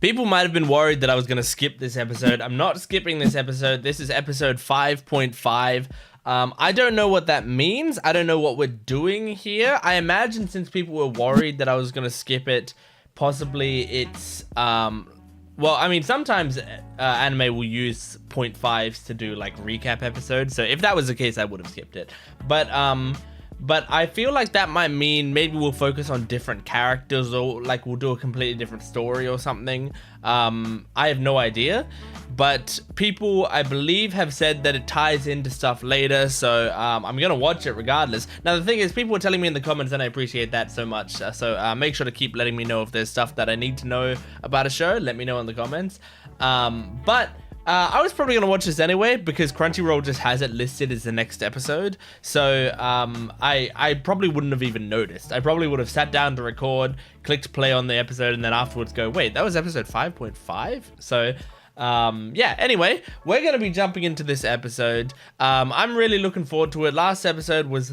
People might have been worried that I was going to skip this episode. I'm not skipping this episode. This is episode 5.5. I don't know what that means. I don't know what we're doing here. I imagine since people were worried that I was going to skip it, possibly it's... well, I mean, sometimes anime will use 0.5s to do, like, recap episodes. So if that was the case, I would have skipped it. But I feel like that might mean maybe we'll focus on different characters, or like we'll do a completely different story or something. I have no idea, but people, I believe, have said that it ties into stuff later, so I'm gonna watch it regardless. Now the thing is, people were telling me in the comments, and I appreciate that so much, so make sure to keep letting me know if there's stuff that I need to know about a show. Let me know in the comments. I was probably gonna watch this anyway because Crunchyroll just has it listed as the next episode. So I probably wouldn't have even noticed. I probably would have sat down to record, clicked play on the episode, and then afterwards go, wait, that was episode 5.5? So yeah, anyway, we're gonna be jumping into this episode. I'm really looking forward to it. Last episode was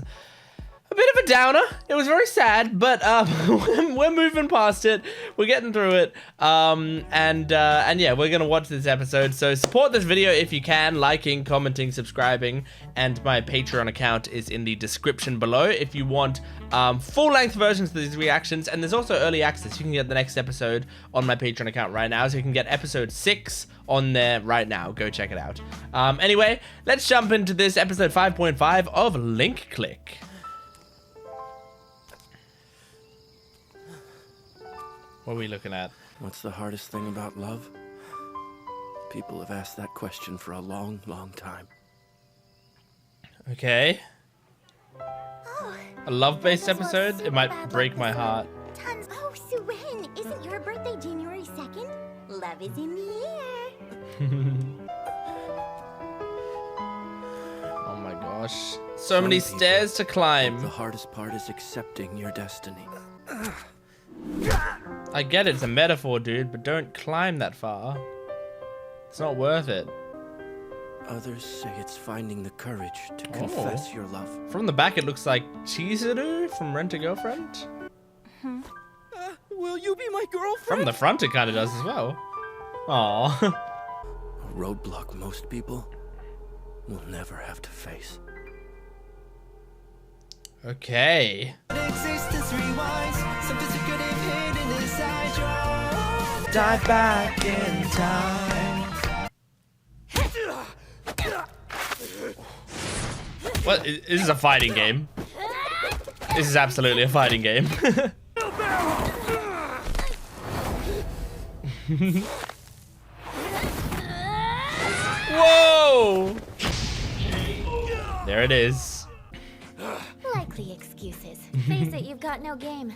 a bit of a downer. It was very sad, but we're moving past it. We're getting through it. And yeah, we're gonna watch this episode. So support this video if you can, liking, commenting, subscribing, and my Patreon account is in the description below if you want full-length versions of these reactions. And there's also early access. You can get the next episode on my Patreon account right now, so you can get episode 6 on there right now. Go check it out. Anyway, let's jump into this episode 5.5 of Link Click. What are we looking at? What's the hardest thing about love? People have asked that question for a long, long time. Okay. A love-based episode? It might break my heart. Tons. Oh, Suen, isn't your birthday January 2nd? Love is in the air. Oh my gosh. So many stairs to climb. The hardest part is accepting your destiny. I get it's a metaphor, dude, but don't climb that far. It's not worth it. Others say it's finding the courage to confess your love. From the back, it looks like Chizuru from Rent a Girlfriend. Will you be my girlfriend? From the front, it kind of does as well. Aww. A roadblock most people will never have to face. Okay. Dive back in time. What? This is a fighting game. This is absolutely a fighting game. Whoa! There it is. Likely excuses. Face it, you've got no game.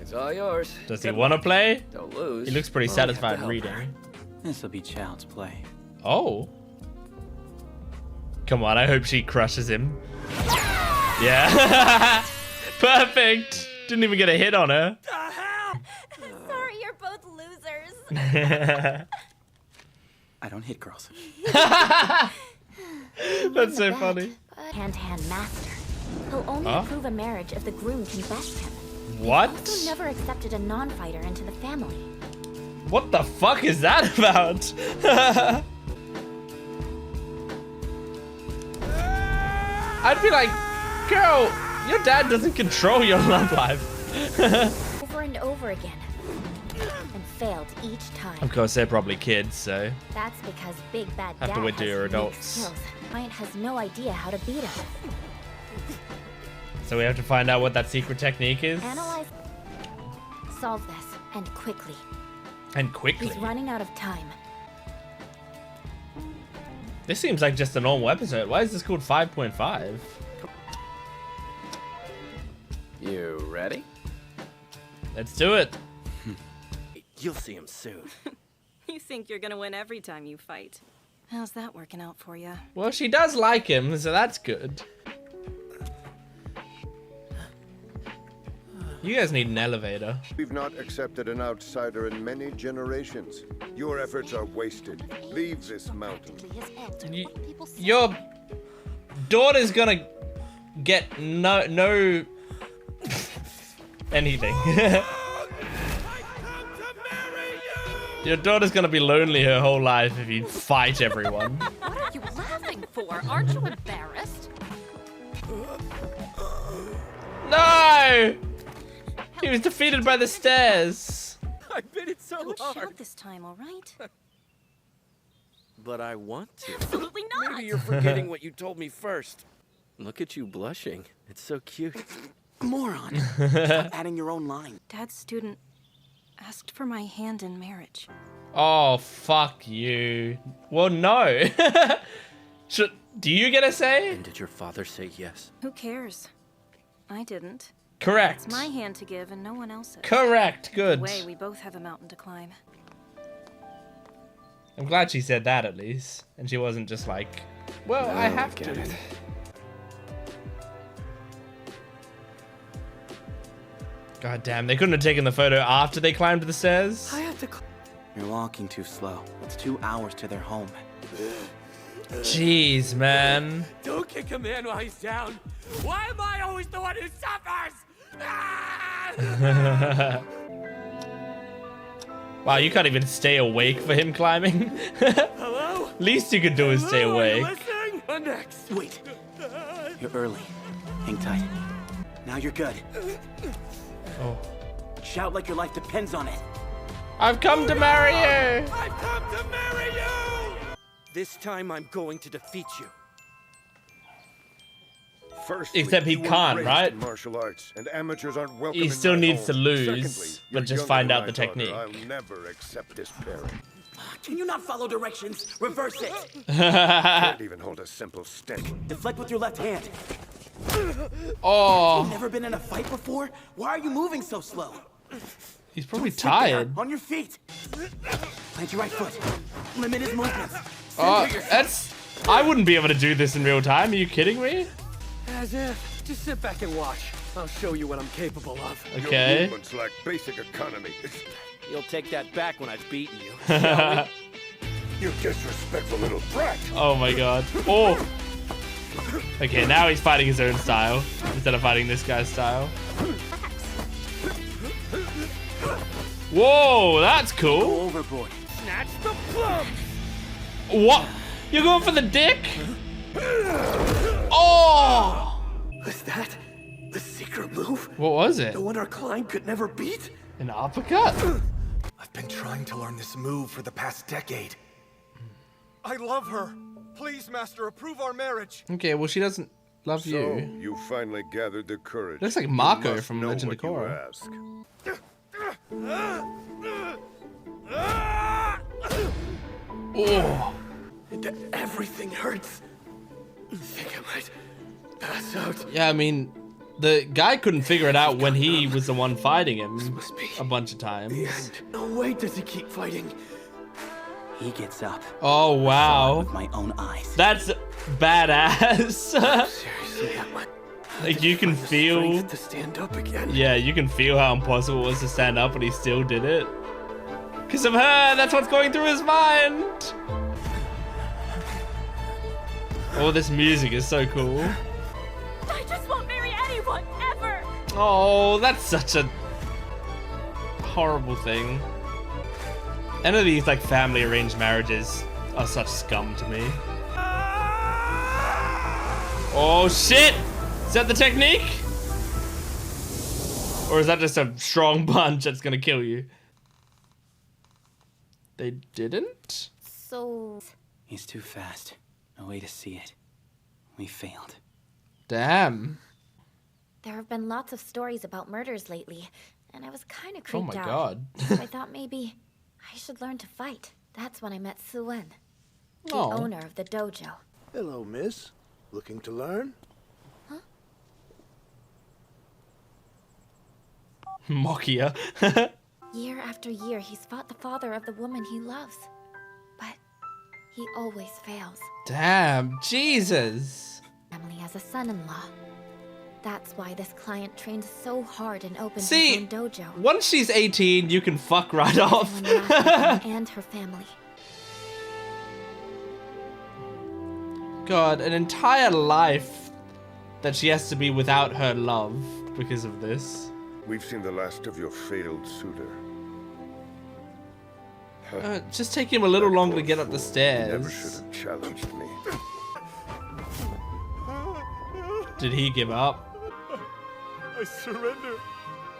It's all yours. Does he want to play? Don't lose. He looks pretty satisfied reading. This'll be child's play. Oh. Come on, I hope she crushes him. Yeah. Perfect. Didn't even get a hit on her. Sorry, you're both losers. I don't hit girls. That's so funny. Hand-to-hand master. He'll only approve a marriage if the groom can best him. What? He also never accepted a non-fighter into the family. What the fuck is that about? I'd be like, girl, your dad doesn't control your love life. Over and over again. And failed each time. Of course, they're probably kids, so. That's because Big Bad Have Dad to wait till has you're unique adults. skills. Client has no idea how to beat him. So we have to find out what that secret technique is. Analyze. Solve this, and quickly. And quickly. He's running out of time. This seems like just a normal episode. Why is this called 5.5? You ready? Let's do it. You'll see him soon. You think you're gonna win every time you fight. How's that working out for you? Well, she does like him, so that's good. You guys need an elevator. We've not accepted an outsider in many generations. Your efforts are wasted. Leave this mountain. Your daughter's gonna get no anything. Your daughter's gonna be lonely her whole life if you fight everyone. What are you laughing for? Aren't you embarrassed? No! He was defeated by the stairs. I bit it so Don't hard. shout this time, all right? But I want to. Absolutely not. Maybe you're forgetting what you told me first. Look at you blushing. It's so cute. Moron. Stop adding your own line. Dad's student asked for my hand in marriage. Oh, fuck you. Well, no. Do you get a say? And did your father say yes? Who cares? I didn't. Correct. It's my hand to give and no one else's. Correct. Good. Way we both have a mountain to climb. I'm glad she said that at least. And she wasn't just like, well, I have to. It. God damn, they couldn't have taken the photo after they climbed the stairs. I have to. You're walking too slow. It's 2 hours to their home. Jeez, man. Don't kick a man while he's down. Why am I always the one who suffers? Ah! Wow, you can't even stay awake for him climbing. Hello? Least you could do is stay Hello, are you awake. listening? What next? Wait. You're early. Hang tight. Now you're good. Oh. Shout like your life depends on it. I've come to marry you. I've come to marry you! This time I'm going to defeat you. Firstly, Except he you were can't, raised right? in martial arts, and amateurs aren't welcome He in still my needs to home. lose, Secondly, but you're just younger find than out my the daughter. technique. I'll never accept this pairing. Can you not follow directions? Reverse it. Can't even hold a simple stick. Deflect with your left hand. Oh, Never been in a fight before? Why are you moving so slow? he's probably Sit there, tired. on your feet. Plant your right foot. Limit his movements. Oh, that's... I wouldn't be able to do this in real time. Are you kidding me? As if. Just sit back and watch. I'll show you what I'm capable of. Your Okay. movements lack basic economy. You'll take that back when I've beaten you. You disrespectful little brat. Oh my god. Oh. Okay, now he's fighting his own style instead of fighting this guy's style. Whoa, that's Go cool. overboard. Snatch the plum! What? You're going for the dick? Oh! Was that the secret move? What was it? The one our climb could never beat? An uppercut? I've been trying to learn this move for the past decade. I love her. Please, Master, approve our marriage. Okay, well, she doesn't love So, you. you finally gathered the courage. Looks like You Mako must from know Legend of what you Korra. ask. Oh. Everything hurts. I think I might pass out. Yeah, I mean, the guy couldn't figure it out when he was the one fighting him Must be a bunch of times. the end. No way does he keep fighting. He gets up. Oh, wow. With my own eyes. That's badass. Seriously, Like, you can feel... strength to stand up again. Yeah, you can feel how impossible it was to stand up, and he still did it. Because of her, that's what's going through his mind. Oh, this music is so cool. I just won't marry anyone, ever! Oh, that's such a horrible thing. Any of these, like, family arranged marriages are such scum to me. Oh, shit! Is that the technique? Or is that just a strong punch that's gonna kill you? They didn't? So, He's too fast. No way to see it. We failed. Damn. there have been lots of stories about murders lately, and I was kind of Oh creeped my out. god. So I thought maybe I should learn to fight. That's when I met Suen, the Oh. owner of the dojo. Hello, miss. Looking to learn? Mokia. Year after year, he's fought the father of the woman he loves. But he always fails. Damn, Jesus. Family has a son-in-law. That's why this client trains so hard and opens See, his own dojo. Once she's 18, you can fuck right off. Everyone laughs at him and her family. God, an entire life that she has to be without her love because of this. We've seen the last of your failed suitor. Just take him a little longer to get up the stairs. Never should have challenged me. Did he give up? I surrender.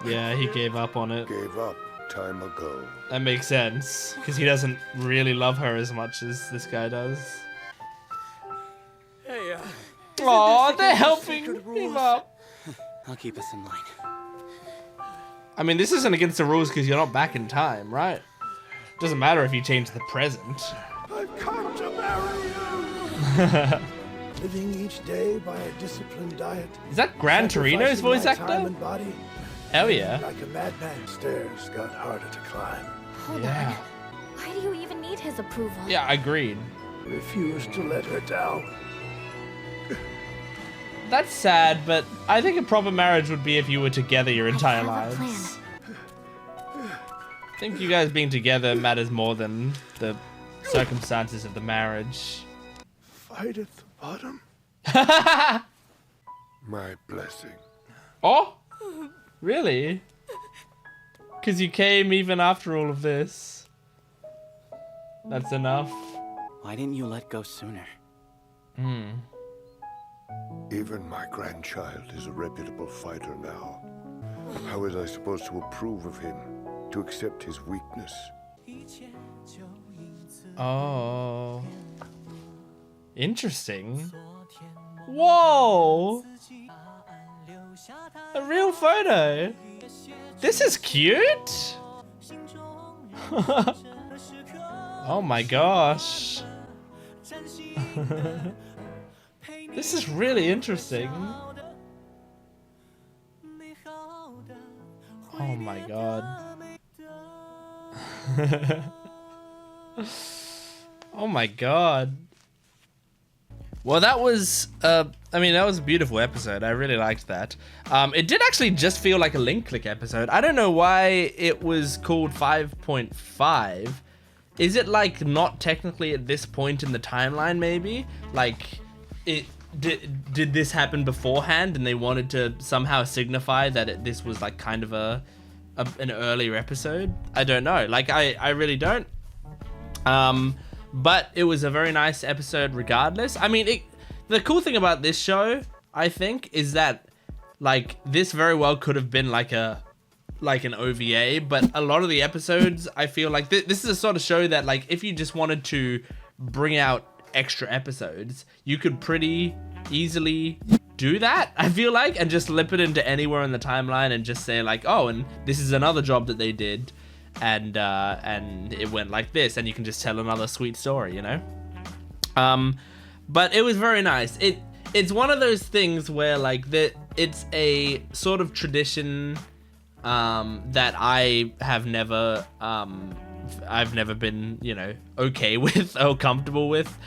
Yeah, he gave up on it. Gave up time ago. That makes sense, because he doesn't really love her as much as this guy does. Hey, Aw, they're helping him up. I'll keep us in line. I mean, this isn't against the rules because you're not back in time, right? Doesn't matter if you change the present. I've come to marry you. Living each day by a disciplined diet. Is that Gran Torino's voice sacrificing my time actor? and body. Hell yeah. Like a madman, stairs got harder to climb. Hold on. Why do you even need his approval? Yeah, agreed. Refuse to let her down. That's sad, but I think a proper marriage would be if you were together your entire have a lives. I think you guys being together matters more than the circumstances of the marriage. Fight at the bottom. My blessing. Oh? Really? Because you came even after all of this. That's enough. Why didn't you let go sooner? Even my grandchild is a reputable fighter now. How was I supposed to approve of him? To accept his weakness? Oh. Interesting. Whoa! A real photo. This is cute. Oh my gosh. This is really interesting. Oh my god. Oh my god. Well, that was, I mean, that was a beautiful episode. I really liked that. It did actually just feel like a link click episode. I don't know why it was called 5.5. Is it like not technically at this point in the timeline, maybe? Like, it did this happen beforehand and they wanted to somehow signify that this was like kind of an earlier episode? I don't know. Like, I really don't. But it was a very nice episode regardless. I mean, the cool thing about this show, I think, is that like this very well could have been like an OVA, but a lot of the episodes, I feel like this is a sort of show that like if you just wanted to bring out extra episodes, you could pretty easily do that, I feel like, and just slip it into anywhere in the timeline and just say like, oh, and this is another job that they did. And it went like this, and you can just tell another sweet story, you know? But it was very nice. It's one of those things where like it's a sort of tradition that I've never been, you know, okay with or comfortable with,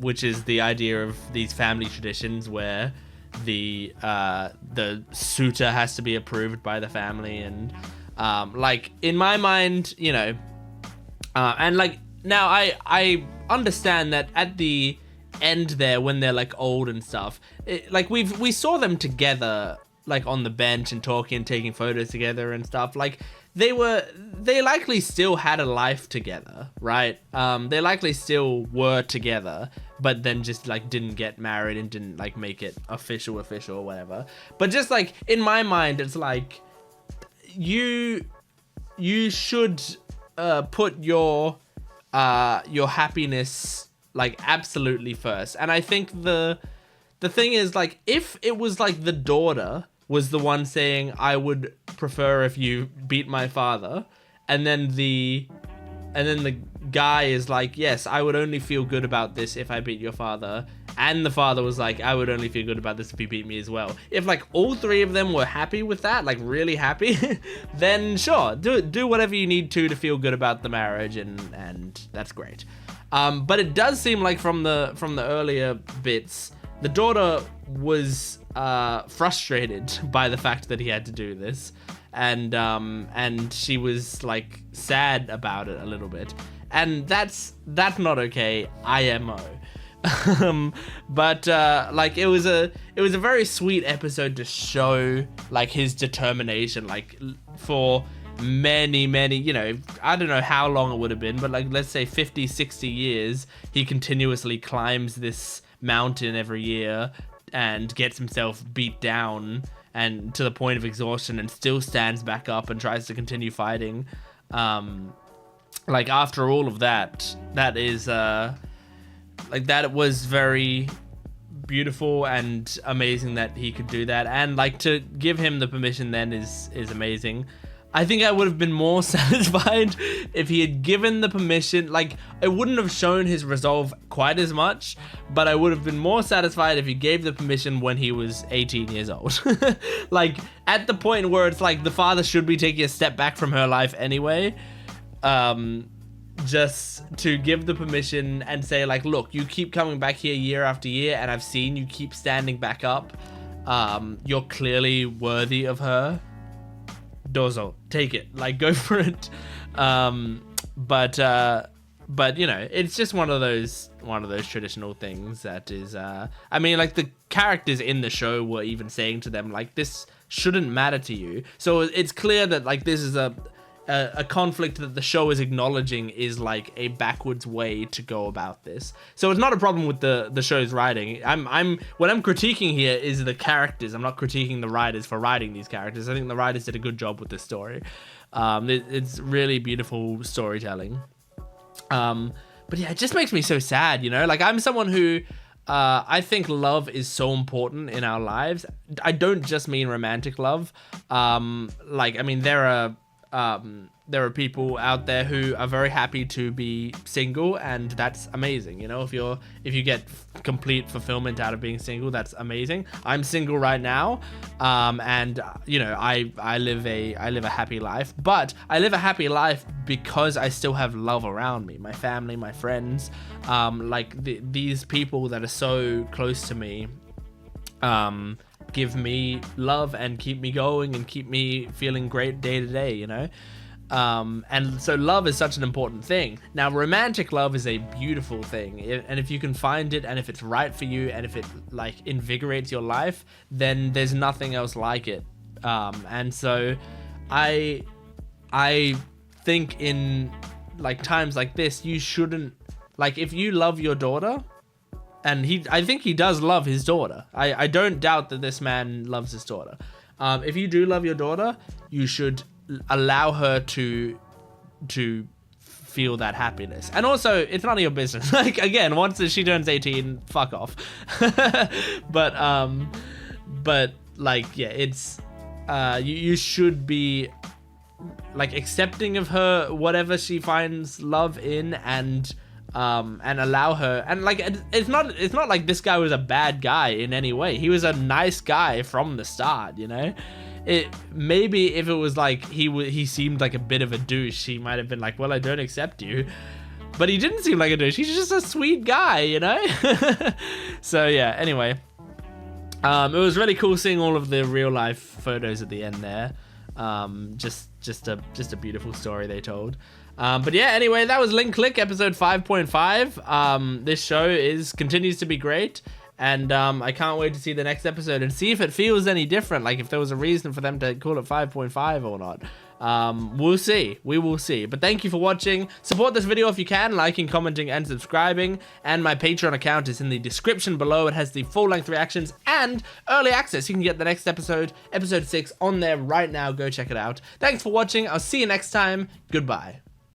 which is the idea of these family traditions where the suitor has to be approved by the family. And like in my mind, you know, and like now I understand that at the end there when they're like old and stuff, like we saw them together like on the bench and talking and taking photos together and stuff. Like they likely still had a life together, right? They likely still were together, but then just like didn't get married and didn't like make it official or whatever. But just like in my mind, it's like you should put your happiness like absolutely first. And I think the thing is like if it was like the daughter was the one saying I would prefer if you beat my father, and then the guy is like, yes, I would only feel good about this if I beat your father, and the father was like, I would only feel good about this if you beat me as well. If like all three of them were happy with that, like really happy, then sure, do whatever you need to feel good about the marriage, and that's great. But it does seem like from the earlier bits, the daughter was frustrated by the fact that he had to do this, and she was like sad about it a little bit, and that's not okay, IMO. But like it was a very sweet episode to show like his determination, like for many, you know, I don't know how long it would have been, but like, let's say 50, 60 years, he continuously climbs this mountain every year and gets himself beat down and to the point of exhaustion and still stands back up and tries to continue fighting. Like, after all of that, that is, like, that was very beautiful and amazing that he could do that. And, like, to give him the permission then is amazing. I think I would have been more satisfied if he had given the permission. Like, it wouldn't have shown his resolve quite as much, but I would have been more satisfied if he gave the permission when he was 18 years old. Like, at the point where it's like the father should be taking a step back from her life anyway, just to give the permission and say, like, look, you keep coming back here year after year, and I've seen you keep standing back up. You're clearly worthy of her. Dozo, take it, like, go for it. But you know, it's just one of those traditional things that is, I mean, like, the characters in the show were even saying to them, like, this shouldn't matter to you. So it's clear that, like, this is a conflict that the show is acknowledging is, like, a backwards way to go about this. So it's not a problem with the show's writing. What I'm critiquing here is the characters. I'm not critiquing the writers for writing these characters. I think the writers did a good job with this story. It's really beautiful storytelling. But yeah, it just makes me so sad, you know? Like, I'm someone who, I think love is so important in our lives. I don't just mean romantic love. Like, I mean, there are people out there who are very happy to be single, and that's amazing. You know, if you get complete fulfillment out of being single, that's amazing. I'm single right now, and you know, I live a happy life, but I live a happy life because I still have love around me, my family, my friends, like these people that are so close to me, give me love and keep me going and keep me feeling great day to day, you know? And so love is such an important thing. Now, romantic love is a beautiful thing, and if you can find it, and if it's right for you, and if it, like, invigorates your life, then there's nothing else like it. And so I think in, like, times like this, you shouldn't, like, if you love your daughter, and I think he does love his daughter. I don't doubt that this man loves his daughter. If you do love your daughter, you should allow her to feel that happiness. And also, it's none of your business. Like, again, once she turns 18, fuck off. But like, yeah, it's you should be, like, accepting of her, whatever she finds love in, and allow her. And, like, it's not like this guy was a bad guy in any way. He was a nice guy from the start, you know? Maybe if it was like he seemed like a bit of a douche, he might have been like, well, I don't accept you. But he didn't seem like a douche. He's just a sweet guy, you know? So yeah, anyway. It was really cool seeing all of the real life photos at the end there. Just a beautiful story they told. But yeah, anyway, that was Link Click episode 5.5. This show continues to be great. And I can't wait to see the next episode and see if it feels any different. Like, if there was a reason for them to call it 5.5 or not. We'll see. We will see. But thank you for watching. Support this video if you can, liking, commenting, and subscribing. And my Patreon account is in the description below. It has the full-length reactions and early access. You can get the next episode, episode 6, on there right now. Go check it out. Thanks for watching. I'll see you next time. Goodbye.